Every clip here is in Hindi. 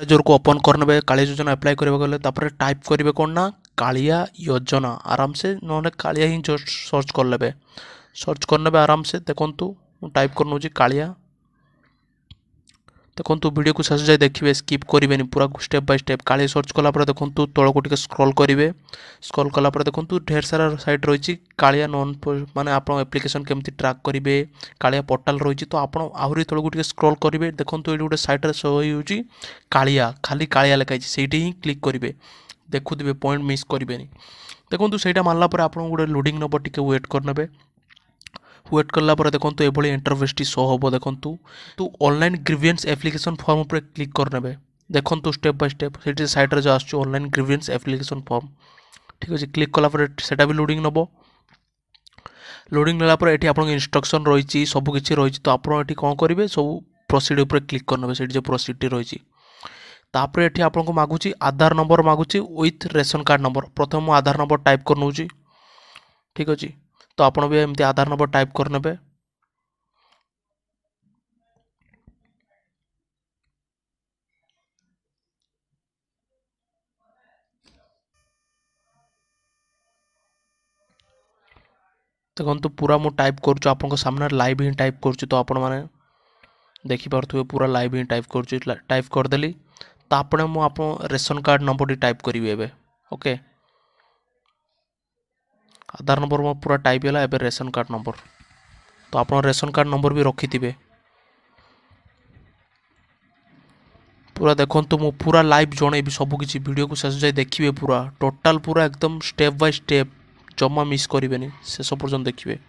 जोर को ओपन करने कालिया योजना अप्लाई करबा गले तापर टाइप करेंगे कौन ना कालिया योजना आराम से ना कालिया ही सर्च कर लेबे सर्च करने आराम से देखु टाइप कर नौची कालिया देखो वीडियो को शेष जाए देखिए स्किप करेंगे पूरा स्टेप बाय स्टेप काली सर्च कलापर देखो तौक टे स्क्रॉल करेंगे स्क्रॉल कलापर देखो ढेर सारा साइट रही कालिया नॉन माने आप एप्लिकेशन केमती ट्रैक करेंगे कालिया पोर्टाल रही तो आप आहरी तौक टे स्क्रॉल करेंगे देखो ये गोटे सैट्रे शो हो कालिया खाली कालिया लिखाई से ही क्लिक करेंगे देखुवे पॉइंट मिस करेंगे देखो सहीटा मारला आप गोटे लोडिंग नंबर टी वेट करने वेट कला देखो ये इंटरफेस शो हम देखो तो ऑनलाइन ग्रीवियंस एप्लिकेशन फॉर्म पर क्लिक करने देखो स्टेप बाय स्टेप से साइट्रे जो आस ऑनलाइन ग्रीवियंस एप्लिकेशन फॉर्म ठीक अच्छे क्लिक कलापर से भी लोडिंग नब लोडिंग नालापर ये आप इंस्ट्रक्शन रही सबकि रही तो आप कौन करेंगे सब प्रोसीड उपर क्लिक करने से जो प्रोसीड रही तापर ये आपको मागुची आधार नंबर मागुची विथ रेशन कार्ड नंबर प्रथम मु आधार नंबर टाइप कर नौची ठीक अच्छे तो आप भी एमती आधार नंबर टाइप करने देखो पूरा मु टाइप करुँ आप सामने लाइव ही टाइप करुँ तो आपण मैंने देखिपे पूरा लाइव ही टाइप कर टाइप करदेली तापणे मु आप रेशन कार्ड नंबर टाइप करी एबे ओके आधार नंबर मो पूरा टाइप है एबे रेशन कार्ड नंबर तो आप रेशन कार्ड नंबर भी रखी थे पूरा देखो तो मु पूरा लाइव जनइबी सबकि वीडियो को शेष जाए देखिए पूरा टोटाल पूरा एकदम स्टेप बाय स्टेप जमा मिस करेंगे शेष पर्यटन देखिए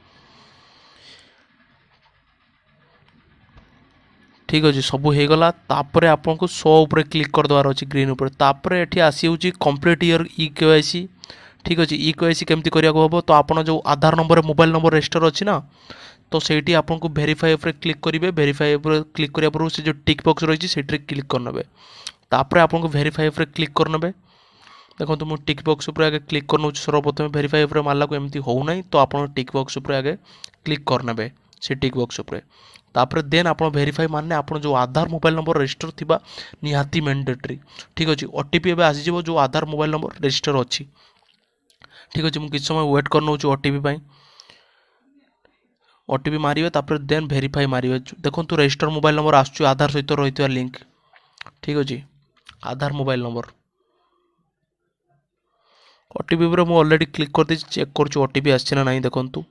ठीक अच्छे सब हो गला तापर आपको शो उपर क्लिक करदेवार अच्छे ग्रीन उपर तापर ये आसी कंप्लीट ईयर ई केवाईसी ठीक अच्छे ई केवाईसी केमती करने हम तो आप जो आधार नंबर मोबाइल नंबर रजिस्टर अच्छी ना तो सही आपको भेरीफाई उपर क्लिक करेंगे भेरीफाई उपर क्लिक कराया पूर्व से जो टिक बॉक्स रही है क्लिक करने तापर आपको भेरीफाई उपर क्लिक करने देखो तो मुझे टिक बॉक्स उपर आगे क्लिक कर सर्वप्रथम भेरीफाई उपर मारला को एमती हो ना तो आप टिक बॉक्स उपर आगे क्लिक करने से टिक बॉक्स उपर तापर देन आप भेरीफाई माने आप जो आधार मोबाइल नंबर रजिस्टर थिबा निहाती मैंडेटरी ठीक अच्छे ओटीपी एवं आसीज जो आधार मोबाइल नंबर रजिस्टर अच्छी ठीक अच्छे मुझे किसी समय वेट कर नौ ओटीपी ओटीपी मारे तापर देन भेरीफाई मारे देखो तो रजिस्टर मोबाइल नंबर आसुच आधार सहित रही लिंक ठीक अच्छे आधार मोबाइल नंबर ओटीपी पर मुझे ऑलरेडी क्लिक कर दी चेक कर ओटीपी आसना ना देखूँ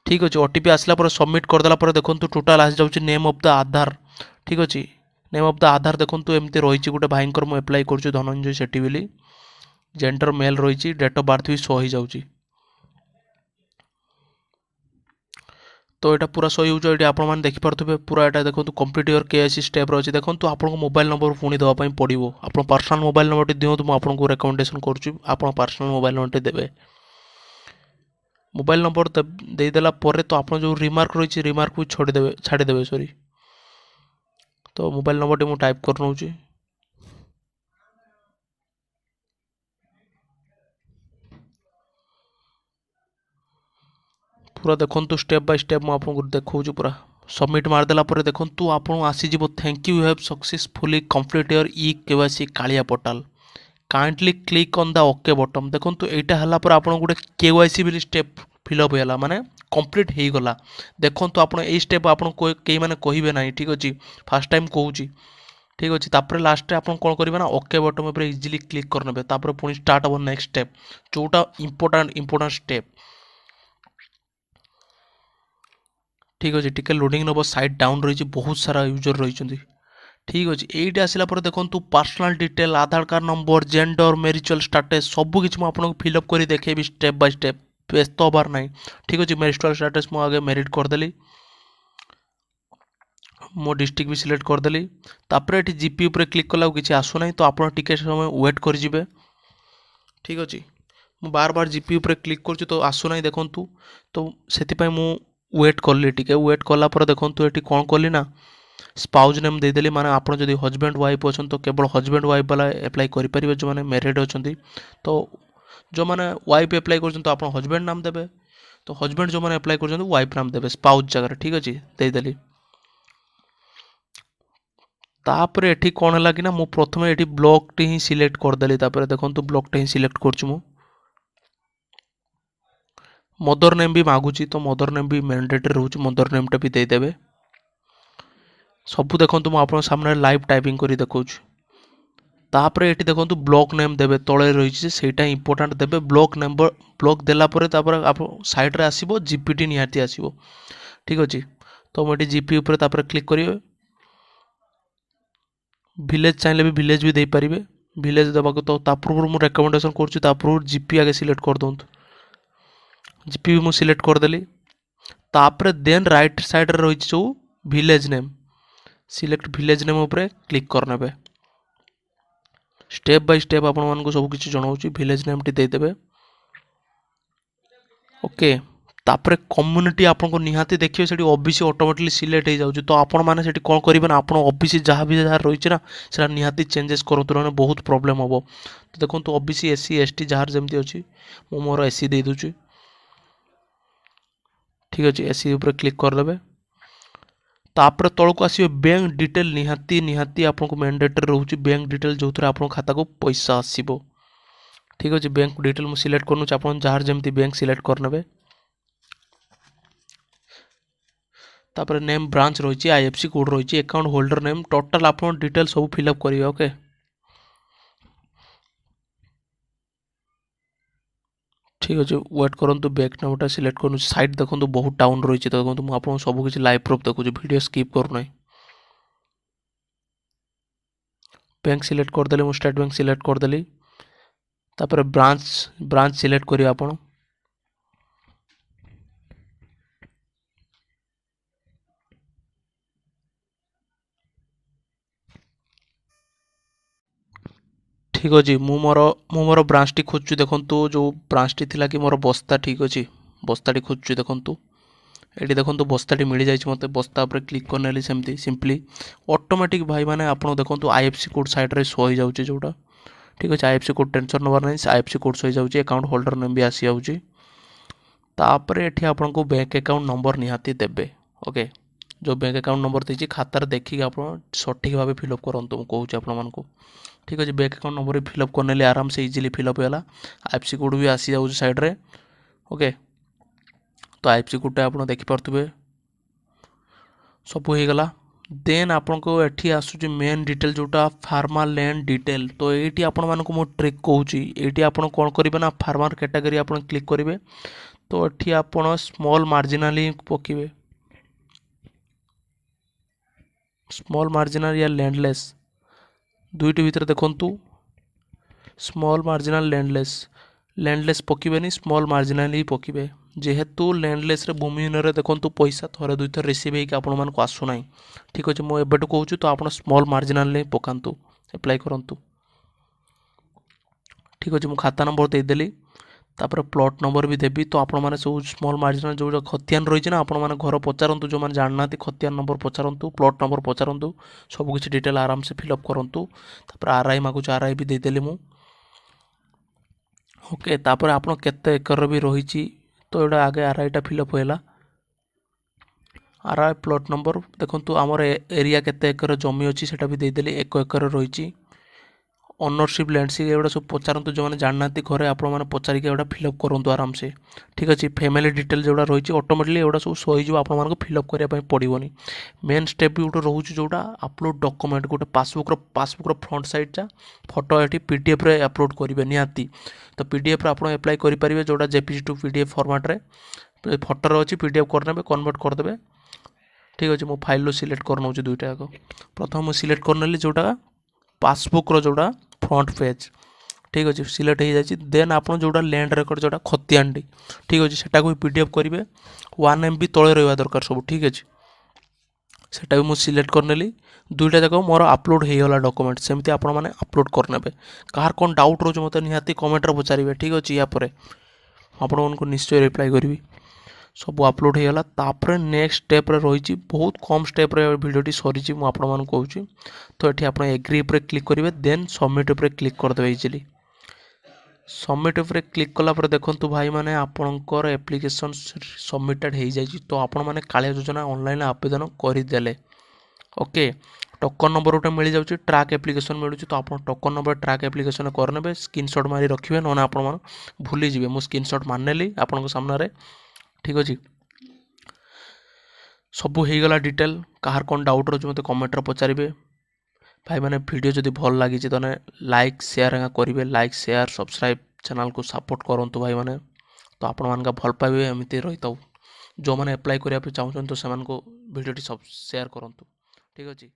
ठीक अच्छे ओटीपी आसला पर सबमिट करदेला देखो टोटाल आसी जाऊँ नेम ऑफ द आधार ठीक अच्छे नेम ऑफ द आधार देखो एमती रही गोटे भाई मुझे एप्लाई कर धनंजय सेठी बोली जेंडर मेल रही डेट ऑफ बर्थ भी शो हो जाऊँगी तो यहाँ पूरा सही हो आपने देखिपे पूरा यहाँ देखो कंप्लीट योर केवाईसी स्टेप रही देखो आपको मोबाइल नंबर पुणी देवाई पड़ो आप पर्सनल मोबाइल नंबर दिंतु मुझे रेकमेंडेसन कर पर्सनल मोबाइल नंबर देवे मोबाइल नंबर देदेला तो आप जो रिमार्क रही रिमार्क भी छाड़देवे सॉरी तो मोबाइल नंबर टी टाइप कर नौ पूरा देखो स्टेप बाय स्टेप मुझे देखा पूरा सबमिट मारदेला देखो आपको आसीज thank you have successfully complete your e KYC Kalia portal kindly click on the okay button देखो यहाँ है आप गोटे केवाईसी भी स्टेप फिलअप होगा माने कंप्लीट हो गला देखो तो आप स्टेप आप कई मैंने कहे ना ठीक अच्छे फास्ट टाइम कहूँ ठीक अच्छे तापर लास्ट आप कौन करेंगे ना ओके बटन पर इजिली क्लिक करने पुणी स्टार्ट हम नेक्स्ट स्टेप जोटा इंपोर्टाट स्टेप ठीक अच्छे टिके लोडिंग नब साइट डाउन रही बहुत सारा यूजर रही ठीक अच्छे ये आसला देखो पर्सनल डिटेल आधार कार्ड नंबर जेंडर मैरिचुअल स्टेटस सबकि मुझे फिलअप कर देखेबी स्टेप बाय स्टेप व्यस्त हबार ना ठीक अच्छे मैरिटल स्टेटस मुझे आगे मेरिट करदेली मो डिस्ट्रिक्ट भी सिलेक्ट करदेली तापर ये जीपी उपर क्लिक कला किसी आसुना तो आप समय वेट करेंगे ठीक अच्छे मु बार बार जीपी उपर क्लिक कर तो आसुना देखूँ तो से मु वेट कली टिके वेट कलापर देखो ये कौन कली ना स्पाउज नेम देदेली माने आप जो हजबैंड वाइफ अच्छा तो केवल हजबैंड वाइफ वाला एप्लाई करेंगे जो मैंने मैरिड अच्छा तो जो मैंने वाइफ एप्लाई कर तो आप हजबैंड नाम देवे तो हजबैंड जो मैंने एप्लाई कर वाइफ नाम देवे स्पाउज जगह ठीक अच्छे देदेली तापर एठी कौन है कि ना मु प्रथमे एठी ब्लॉक टी ही सिलेक्ट करदेली तापर देखंतु ब्लॉक टी ही सिलेक्ट करछु मु मदर नेम भी मागुची तो मदर नेम भी मैंडेटरी रहउची मदर नेम टा भी दे देबे सब देखंतु मु आपन सामने लाइव टाइपिंग करी देखौछु तापर एठी देखंतु ब्लॉक नेम देबे तळे रहिची सेटा इंपोर्टेंट देबे ब्लॉक नंबर ब्लॉक देला परे तापर आप साइड रे आसीबो जीपीटी निहाती आसीबो ठीक अछि तो मोटी जीपी ऊपर तापर क्लिक करिवे विलेज चाहिले भी विलेज भी दे परिबे विलेज देबाको तो तापर मु रिकमेंडेशन करछु तापर जीपी आगे सिलेक्ट कर दोंतु जीपी मु सिलेक्ट कर देली तापर देन राइट साइड रे रहिची जो village name select village name ऊपर क्लिक करनेबे स्टेप बाय स्टेप आपण मानको सब किछि जणाउची विलेज नेम टी दे देबे ओके तापर कम्युनिटी आपन को निहाती देखियो सेठी ओबीसी ऑटोमेटिकली सिलेक्ट हे जाउची तो आपण माने सेठी कोन करिबे ना आपण ओबीसी जहां भी जहां रहिची ना सेटा निहाती चेंजेस करतु रहने बहुत प्रॉब्लम होबो तो देखंतु ओबीसी एससी एसटी जहां जेमती अछि मो मोर एससी दे दुची ठीक अछि एससी ऊपर क्लिक कर देबे तापर तळको आसीबे बैंक डिटेल निहाती निहाती आपन को मैंडेटरी रहउची बैंक डिटेल जोथरे आपन खाता को पैसा आसीबो ठीक अछि बैंक डिटेल मु सिलेक्ट करनु आपन जहां जेमती बैंक सिलेक्ट करनेबे तापर नेम ब्रांच रहिची आईएफसी कोड रहिची अकाउंट होल्डर नेम टोटल आपन डिटेल सब फिल अप करिवे ओके ठीक अछि वेट करंतु बैक नाउटा सिलेक्ट करनु साइड देखंतु बहुत टाउन रहिची तो देखंतु मु आपन सब किछि लाइव प्रूफ देखु वीडियो स्किप करू नै बैंक सिलेक्ट कर देले मु स्टेट बैंक सिलेक्ट कर देली तापर ब्रांच सिलेक्ट करियो आपन ठीक अछि मु मोर ब्रांच टी खोजछु देखंतु जो ब्रांच टी थिला कि मोर बस्ता ठीक अछि बस्ता टी खोजछु देखंतु एटी देखंतु बस्ता टी मिली जाइछ मते बस्ता ऊपर क्लिक करनेली सेमती सिंपली ऑटोमेटिक भाई माने आपन देखंतु आईएफसी कोड साइड रे शो हो जाउची जोटा ठीक अछि आईएफसी कोड टेंशन नबर नै आईएफसी कोड शो हो जाउची अकाउंट होल्डर नेम भी आसी जाउची तापर एठी आपन को बैंक अकाउंट नंबर निहाती देबे ओके जो बैंक अकाउंट नंबर देछि खाता रे देखि आपन सठिक भाबे फिल अप करंतु मु कहूची आपन मान को ठीक अछि bank account number fill up करनेली आराम से इजीली फिल अप होला आईएफसी कोड भी आसी जाउची साइड रे ओके तो आईएफसी कोड आपन देखि परतुबे सब हो गला देन आपन को एठी आसुची मेन डिटेल जोटा फार्मर लैंड डिटेल तो एठी आपन मान को मो ट्रिक कहूची एठी आपन कोन करिवे ना फार्मर कैटेगरी आपन क्लिक करिवे तो एठी आपन स्मॉल मार्जिनली पकिवे स्मॉल मार्जिनल या लैंडलेस दुईटी भीतर देखंतु स्मॉल मार्जिनल लैंडलेस पकिबेनी स्मॉल मार्जिनल ही पकिबे जेहेतु लैंडलेस रे भूमिहीन रे देखंतु पैसा थरे दुई थर रिसीव हेकि आपन मान को आसु नाही ठीक अछि मो एबेटु कहूछु तो आपन स्मॉल मार्जिनल ले पकांतु अप्लाई करंतु ठीक अछि मु खाता नंबर दे देली तापर प्लॉट नंबर भी देबी तो आपण माने सब स्मॉल मार्जिनल जो खतियान रही ना आपण माने घर पचारंतु जो माने जानना खतियान नंबर पचारंतु प्लॉट नंबर पचारंतु सब किछि डिटेल आराम से फिल अप करंतु तापर आरआई मागु आरआई भी दे देली मु ओके तापर आपण केते एकर भी रहिछि तो एडा आगे आरआई टा फिल अप होला आरआई प्लॉट नंबर देखंतु हमर एरिया केते एकर जमी अछि सेटा भी दे देली 1 एकर रहिछि ओनरशिप लैंडशिप एवडा सब पचारंतु जो माने जानना घरे आपण माने पचारि के एवडा फिल अप करंतु आराम से ठीक अछि फैमिली डिटेल जोडा रहिछि ऑटोमेटिकली एवडा सब सोई जो आपण मानको फिल अप करिया पय पडिबोनी मेन स्टेप भी उठो रहउछि जोडा अपलोड डॉक्यूमेंट गोटे पासबुक रो फ्रंट साइड चा फोटो एठी पीडीएफ रे अपलोड करिवे निहाती तो पीडीएफ रे आपण अप्लाई करि परिबे जोडा जेपीजी टू पीडीएफ फॉर्मेट रे फोटो रो अछि पीडीएफ करनेबे कन्वर्ट कर देबे ठीक अछि मो फाइल लो सिलेक्ट करनउछि दुईटा को प्रथम मो सिलेक्ट करनेली जोडा पासबुक रो जोडा फ्रंट पेज ठीक अछि सिलेक्ट हो जाछि देन आपण जोडा लैंड रेकॉर्ड जोडा खतियानडी ठीक अछि सेटा को पीडीएफ करिवे 1 एमबी तळे रहबा दरकार सब ठीक अछि सेटा भी मु सिलेक्ट करनेली दुईटा जको मोर अपलोड हे होला डॉक्यूमेंट सेमति आपण माने अपलोड करनेबे कार कोन डाउट रो मते निहाती कमेंट रे पचारिबे ठीक अछि या परे आपण उनको निश्चय रिप्लाई करबी सब अपलोड हो गला तापर नेक्स्ट स्टेप रे रहिछि बहुत कम स्टेप रे वीडियोटी सरीछि मु आपण मान कहूछि तो एठी आपण एग्री ऊपर क्लिक करिवे देन सबमिट ऊपर क्लिक कर देबे इजीली सबमिट ऊपर क्लिक कला पर देखंतु भाई माने आपनकर एप्लीकेशन सबमिटेड हे जाइछि तो आपण माने कालिया योजना ऑनलाइन आवेदन करि देले ओके ଟୋକନ୍ ନମ୍ବର ଗୋଟେ ମିଳିଯାଉଛି, ଟ୍ରାକ୍ ଆପ୍ଲିକେସନ୍ ମିଳୁଛି। ତ ଆପଣ ଟୋକନ୍ ନମ୍ବର ଟ୍ରାକ୍ ଆପ୍ଲିକେସନ୍ କରିନେବେ, ସ୍କ୍ରିନଶଟ୍ ମାରି ରଖିବେ, ନହେଲେ ଆପଣମାନେ ଭୁଲିଯିବେ। ମୁଁ ସ୍କ୍ରିନଶଟ୍ ମାରିନେଲି ଆପଣଙ୍କ ସାମ୍ନାରେ, ଠିକ୍ ଅଛି। ସବୁ ହେଇଗଲା ଡିଟେଲ୍। କାହାର କ'ଣ ଡାଉଟ୍ ରହୁଛି ମୋତେ କମେଣ୍ଟରେ ପଚାରିବେ। ଭାଇମାନେ ଭିଡ଼ିଓ ଯଦି ଭଲ ଲାଗିଛି ତାହେଲେ ଲାଇକ୍ ସେୟାର କରିବେ। ଲାଇକ୍ ସେୟାର ସବସ୍କ୍ରାଇବ୍ ଚ୍ୟାନେଲକୁ ସପୋର୍ଟ କରନ୍ତୁ ଭାଇମାନେ। ତ ଆପଣମାନଙ୍କ ଭଲ ପାଇବେ ଏମିତି ରହିଥାଉ। ଯେଉଁମାନେ ଆପ୍ଲାଏ କରିବା ପାଇଁ ଚାହୁଁଛନ୍ତି ତ ସେମାନଙ୍କୁ ଭିଡ଼ିଓଟି ସେୟାର କରନ୍ତୁ, ଠିକ୍ ଅଛି।